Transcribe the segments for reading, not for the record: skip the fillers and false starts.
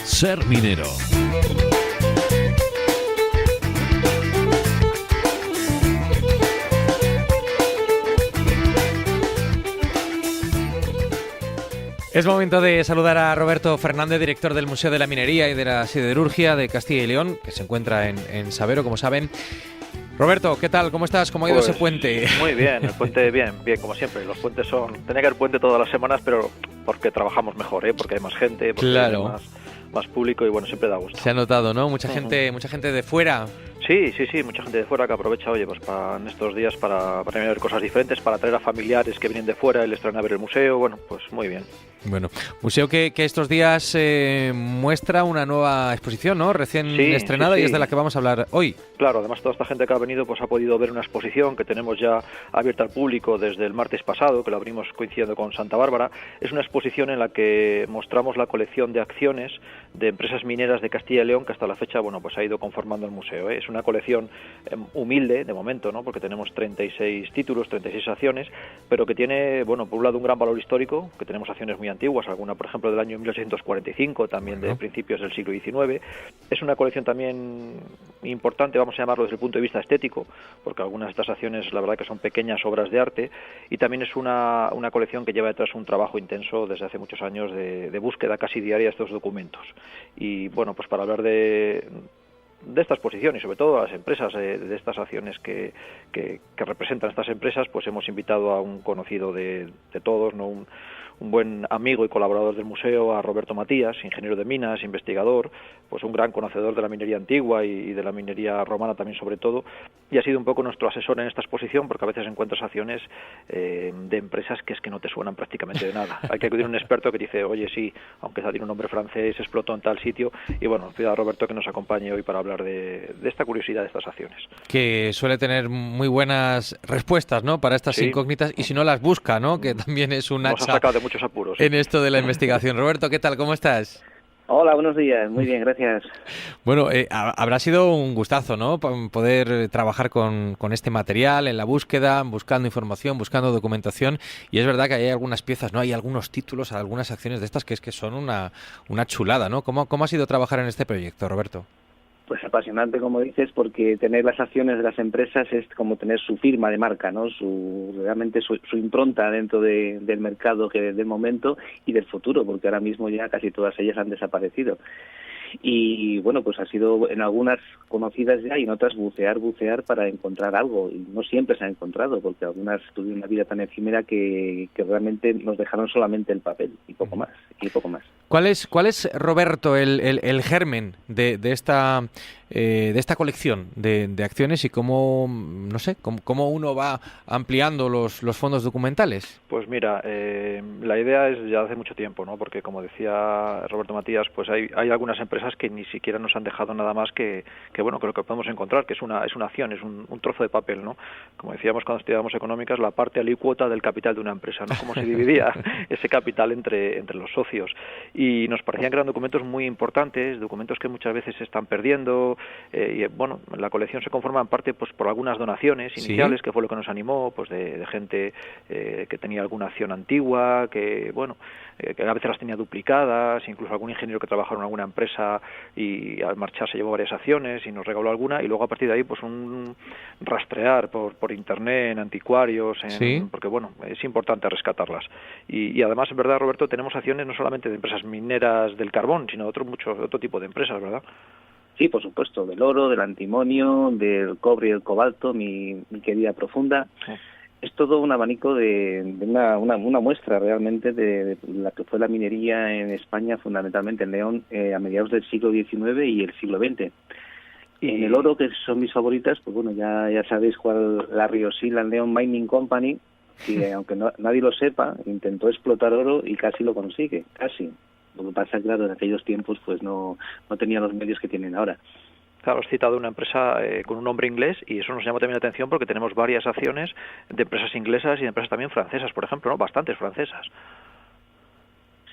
Ser minero. Es momento de saludar a Roberto Fernández, director del Museo de la Minería y de la Siderurgia de Castilla y León, que se encuentra en Sabero, como saben. Roberto, ¿qué tal? ¿Cómo estás? ¿Cómo ha ido ese puente? Muy bien, el puente bien, como siempre. Los puentes tenía que haber puente todas las semanas, pero porque trabajamos mejor, porque hay más gente, porque claro. hay más público y bueno, siempre da gusto. Se ha notado, ¿no? Mucha gente de fuera. Sí, mucha gente de fuera que aprovecha, pues en estos días para venir a ver cosas diferentes, para traer a familiares que vienen de fuera y les traen a ver el museo, bueno, pues muy bien. Bueno, museo que estos días muestra una nueva exposición, ¿no? Recién estrenada y es de la que vamos a hablar hoy. Claro, además toda esta gente que ha venido pues ha podido ver una exposición que tenemos ya abierta al público desde el martes pasado, que lo abrimos coincidiendo con Santa Bárbara. Es una exposición en la que mostramos la colección de acciones de empresas mineras de Castilla y León que hasta la fecha, bueno, pues ha ido conformando el museo, Es una colección humilde de momento, ¿no? Porque tenemos 36 títulos, 36 acciones, pero que tiene, bueno, por un lado un gran valor histórico, que tenemos acciones muy antiguas, alguna por ejemplo del año 1845, también de principios del siglo XIX. Es una colección también importante, vamos a llamarlo desde el punto de vista estético, porque algunas de estas acciones la verdad que son pequeñas obras de arte, y también es una colección que lleva detrás un trabajo intenso desde hace muchos años de búsqueda casi diaria de estos documentos. Y bueno, pues para hablar de esta exposición y sobre todo a las empresas de estas acciones que representan estas empresas, pues hemos invitado a un conocido de todos, ¿no? Un buen amigo y colaborador del museo, a Roberto Matías, ingeniero de minas, investigador, pues un gran conocedor de la minería antigua y de la minería romana también sobre todo, y ha sido un poco nuestro asesor en esta exposición, porque a veces encuentras acciones de empresas que es que no te suenan prácticamente de nada. Hay que acudir a un experto que dice, oye, sí, aunque tiene un nombre francés, explotó en tal sitio, y bueno, pido a Roberto que nos acompañe hoy para hablar de esta curiosidad de estas acciones. Que suele tener muy buenas respuestas, ¿no?, para estas incógnitas, y si no las busca, ¿no?, que también es un hacha muchos apuros, en esto de la investigación. Roberto, ¿qué tal? ¿Cómo estás? Hola, buenos días. Muy bien, gracias. Bueno, habrá sido un gustazo, ¿no?, poder trabajar con este material en la búsqueda, buscando información, buscando documentación, y es verdad que hay algunas piezas, ¿no?, hay algunos títulos, algunas acciones de estas que son una chulada, ¿no? ¿Cómo ha sido trabajar en este proyecto, Roberto? Pues apasionante, como dices, porque tener las acciones de las empresas es como tener su firma de marca, ¿no? Realmente su impronta dentro del mercado del momento y del futuro, porque ahora mismo ya casi todas ellas han desaparecido. Y bueno, pues ha sido en algunas conocidas ya y en otras bucear para encontrar algo, y no siempre se ha encontrado, porque algunas tuvieron una vida tan efímera que realmente nos dejaron solamente el papel y poco más. ¿Cuál es, Roberto, el germen de esta colección de acciones y cómo uno va ampliando los fondos documentales? Pues mira, la idea es ya hace mucho tiempo, ¿no? Porque como decía Roberto Matías, pues hay algunas empresas que ni siquiera nos han dejado nada más que lo que podemos encontrar, que es una acción, es un trozo de papel, ¿no? Como decíamos cuando estudiábamos económicas, la parte alícuota del capital de una empresa, ¿no? Cómo se dividía ese capital entre los socios. Y nos parecían que eran documentos muy importantes, documentos que muchas veces se están perdiendo, y bueno, la colección se conforma en parte pues por algunas donaciones iniciales, que fue lo que nos animó, pues de gente que tenía alguna acción antigua, que bueno, que a veces las tenía duplicadas, incluso algún ingeniero que trabajaba en alguna empresa y al marchar se llevó varias acciones y nos regaló alguna, y luego a partir de ahí pues un rastrear por internet, en anticuarios, porque bueno, es importante rescatarlas. Y además, es verdad, Roberto, tenemos acciones no solamente de empresas mineras del carbón, sino de otro tipo de empresas, ¿verdad? Sí, por supuesto, del oro, del antimonio, del cobre y el cobalto, mi querida Profunda. Sí. Es todo un abanico de una muestra realmente de la que fue la minería en España, fundamentalmente en León, a mediados del siglo XIX y el siglo XX. Y en el oro, que son mis favoritas, pues bueno, ya sabéis cuál, la Riosila León Mining Company, que aunque nadie lo sepa, intentó explotar oro y casi lo consigue, casi. Lo que pasa, claro, en aquellos tiempos pues no tenía los medios que tienen ahora. Claro, has citado una empresa con un nombre inglés y eso nos llama también la atención porque tenemos varias acciones de empresas inglesas y de empresas también francesas, por ejemplo, ¿no? Bastantes francesas.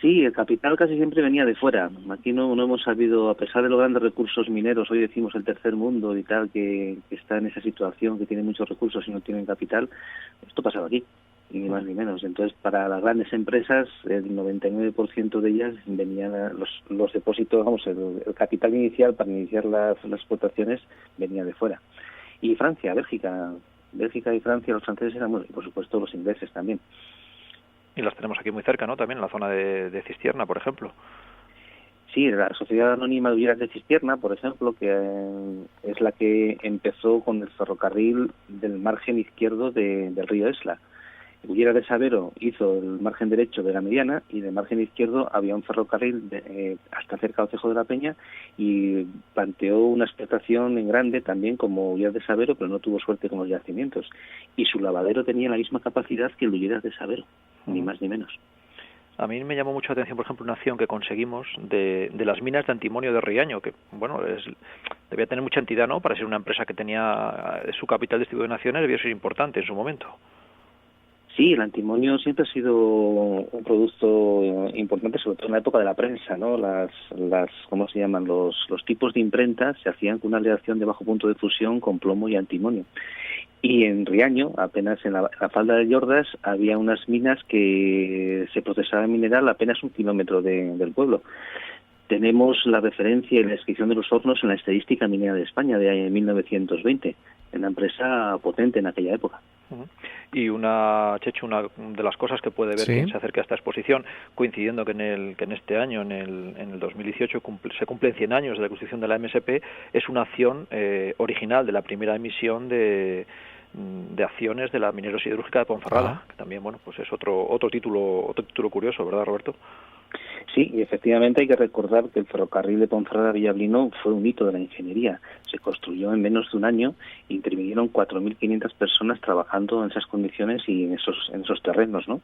Sí, el capital casi siempre venía de fuera. Aquí no hemos sabido, a pesar de los grandes recursos mineros, hoy decimos el tercer mundo y tal, que está en esa situación, que tiene muchos recursos y no tienen capital, esto pasaba aquí, y ni más ni menos. Entonces, para las grandes empresas, el 99% de ellas venían los depósitos, vamos, el capital inicial para iniciar las explotaciones venía de fuera. Y Francia, Bélgica y Francia, los franceses eran, bueno, y por supuesto los ingleses también. Y las tenemos aquí muy cerca, ¿no? También en la zona de Cistierna, por ejemplo. Sí, la Sociedad Anónima de Hulleras de Cistierna, por ejemplo, que es la que empezó con el ferrocarril del margen izquierdo del río Esla. Hulleras de Sabero hizo el margen derecho de la mediana y del margen izquierdo había un ferrocarril hasta cerca del Cejo de la Peña y planteó una explotación en grande también como Hulleras de Sabero, pero no tuvo suerte con los yacimientos. Y su lavadero tenía la misma capacidad que el Hulleras de Sabero, ni más ni menos. A mí me llamó mucho la atención, por ejemplo, una acción que conseguimos de las minas de antimonio de Riaño, que, bueno, debía tener mucha entidad, ¿no? Para ser una empresa que tenía su capital distribuido en naciones, debió ser importante en su momento. Sí, el antimonio siempre ha sido un producto importante, sobre todo en la época de la prensa, ¿no? Las ¿cómo se llaman? Los tipos de imprenta se hacían con una aleación de bajo punto de fusión con plomo y antimonio. Y en Riaño, apenas en la falda de Llordas, había unas minas que se procesaba mineral apenas 1 kilómetro del pueblo. Tenemos la referencia y la descripción de los hornos en la Estadística Minera de España de 1920, una empresa potente en aquella época. Y Chechu, una de las cosas que puede ver quien se acerque a esta exposición, coincidiendo que en este año, en el 2018, se cumplen 100 años de la constitución de la MSP, es una acción original de la primera emisión de acciones de la minera siderúrgica de Ponferrada, que también, bueno, pues es otro título curioso, ¿verdad, Roberto? Sí, y efectivamente hay que recordar que el ferrocarril de Ponferrada a Villablino fue un hito de la ingeniería. Se construyó en menos de un año e intervinieron 4.500 personas trabajando en esas condiciones y en esos terrenos, ¿no?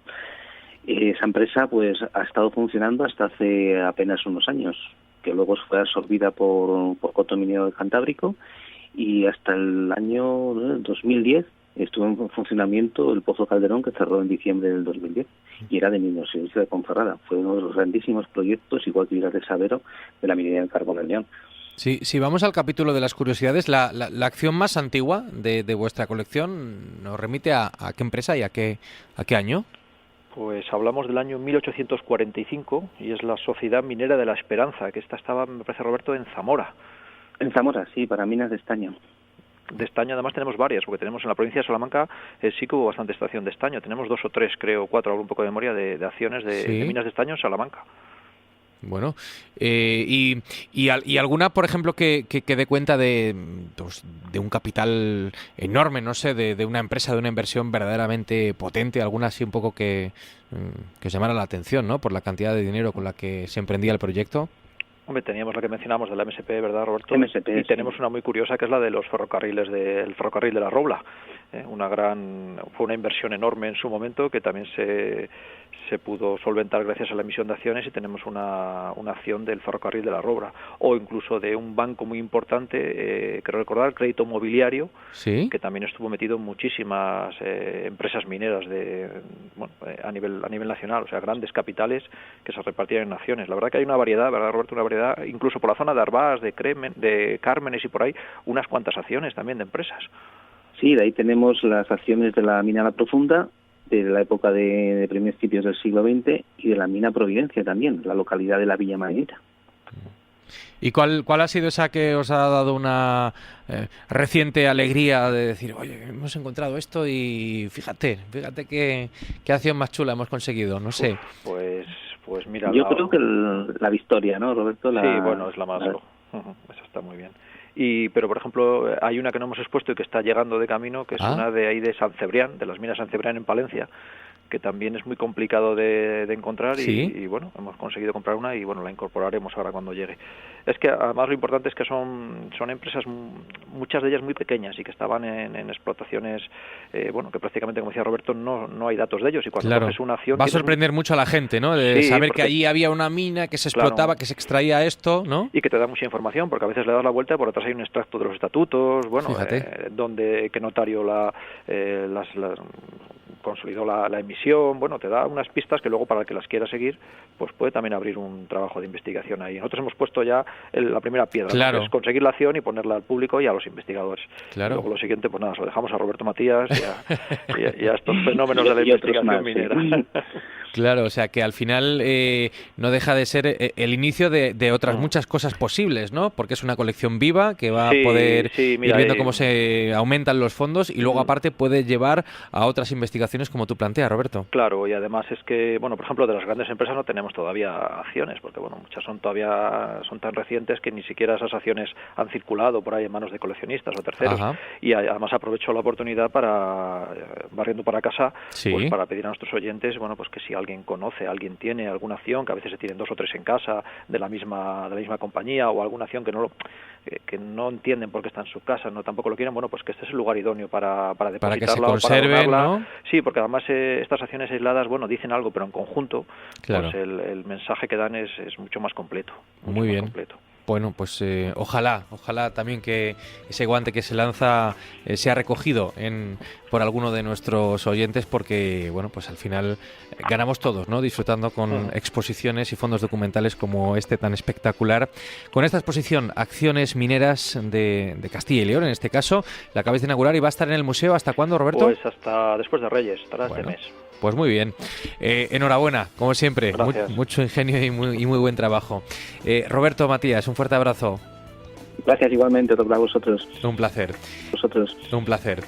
Esa empresa pues ha estado funcionando hasta hace apenas unos años, que luego fue absorbida por Coto Minero del Cantábrico, y hasta el año 2010 estuvo en funcionamiento el Pozo Calderón, que cerró en diciembre del 2010 y era de Mineros Servicio de Ponferrada. Fue uno de los grandísimos proyectos, igual que Hulleras de Sabero, de la minería del carbón en León. Sí, si vamos al capítulo de las curiosidades, la acción más antigua de vuestra colección nos remite a qué empresa y a qué año. Pues hablamos del año 1845 y es la Sociedad Minera de la Esperanza, que esta estaba, me parece, Roberto, en Zamora. En Zamora, sí, para minas de estaño. De estaño además tenemos varias, porque tenemos en la provincia de Salamanca sí que hubo bastante estación de estaño. Tenemos 2 o 3, creo, 4, hablo un poco de memoria, de acciones de minas de estaño en Salamanca. Bueno, y alguna, por ejemplo, que dé cuenta de un capital enorme, no sé, de una empresa, de una inversión verdaderamente potente, alguna así un poco que os llamara la atención, ¿no? Por la cantidad de dinero con la que se emprendía el proyecto. Hombre, teníamos la que mencionábamos de la MSP, ¿verdad, Roberto? MSP, y tenemos una muy curiosa que es la de los ferrocarriles, el ferrocarril de la Robla. Fue una inversión enorme en su momento que también se pudo solventar gracias a la emisión de acciones, y tenemos una acción del ferrocarril de la Robla, o incluso de un banco muy importante, creo recordar, Crédito Mobiliario, ¿sí? Que también estuvo metido en muchísimas empresas mineras a nivel nacional, o sea, grandes capitales que se repartían en acciones. La verdad que hay una variedad, ¿verdad, Roberto? Una variedad, incluso por la zona de Arbás, de Cármenes y por ahí, unas cuantas acciones también de empresas. Sí, de ahí tenemos las acciones de la mina La Profunda, de la época de principios del siglo XX, y de la mina Providencia también, la localidad de la Villa Marinita. ¿Y cuál ha sido esa que os ha dado una reciente alegría de decir, oye, hemos encontrado esto y fíjate qué acción más chula hemos conseguido? No sé. Pues mira... Yo creo que la Victoria, ¿no, Roberto? Sí, bueno, es la más... Eso está muy bien. Pero por ejemplo hay una que no hemos expuesto y que está llegando de camino, que es una de ahí de San Cebrián, de las minas San Cebrián en Palencia, que también es muy complicado de encontrar. ¿Sí? y bueno, hemos conseguido comprar una y bueno, la incorporaremos ahora cuando llegue. Es que además lo importante es que son empresas, muchas de ellas muy pequeñas, y que estaban en explotaciones, que prácticamente, como decía Roberto, no hay datos de ellos, y cuando coges una acción... Va a sorprender mucho a la gente, ¿no? De saber que allí había una mina, que se explotaba, que se extraía esto, ¿no? Y que te da mucha información, porque a veces le das la vuelta y por detrás hay un extracto de los estatutos, qué notario consolidó la emisión. Bueno, te da unas pistas que luego para el que las quiera seguir, pues puede también abrir un trabajo de investigación ahí. Nosotros hemos puesto ya la primera piedra, claro, ¿no? Es conseguir la acción y ponerla al público y a los investigadores. Claro. Luego lo siguiente, pues nada, se lo dejamos a Roberto Matías y a estos fenómenos de la investigación minera. Claro, o sea que al final no deja de ser el inicio de otras muchas cosas posibles, ¿no? Porque es una colección viva que va a poder ir viendo cómo se aumentan los fondos y luego aparte puede llevar a otras investigaciones como tú planteas, Roberto. Claro, y además es que, bueno, por ejemplo, de las grandes empresas no tenemos todavía acciones, porque bueno, muchas son tan recientes que ni siquiera esas acciones han circulado por ahí en manos de coleccionistas o terceros. Ajá. Y además aprovecho la oportunidad para, barriendo para casa, pues para pedir a nuestros oyentes, bueno, pues que si alguien conoce, alguien tiene alguna acción, que a veces se tienen 2 o 3 en casa de la misma compañía, o alguna acción que no entienden por qué está en su casa, no tampoco lo quieren, bueno, pues que este es el lugar idóneo para depositarla, para que se conserven, ¿no? Sí, porque además estas acciones aisladas, bueno, dicen algo, pero en conjunto, claro, pues el mensaje que dan es mucho más completo. Muy bien. Completo. Bueno, pues ojalá también que ese guante que se lanza sea recogido por alguno de nuestros oyentes, porque bueno, pues al final ganamos todos, ¿no? Disfrutando con exposiciones y fondos documentales como este tan espectacular. Con esta exposición, Acciones Mineras de Castilla y León, en este caso, la acabáis de inaugurar y va a estar en el museo. ¿Hasta cuándo, Roberto? Pues hasta después de Reyes, estará este mes. Pues muy bien. Enhorabuena, como siempre. Mucho ingenio y muy buen trabajo. Roberto, Matías, un fuerte abrazo. Gracias igualmente, a vosotros. Un placer. Vosotros. Un placer.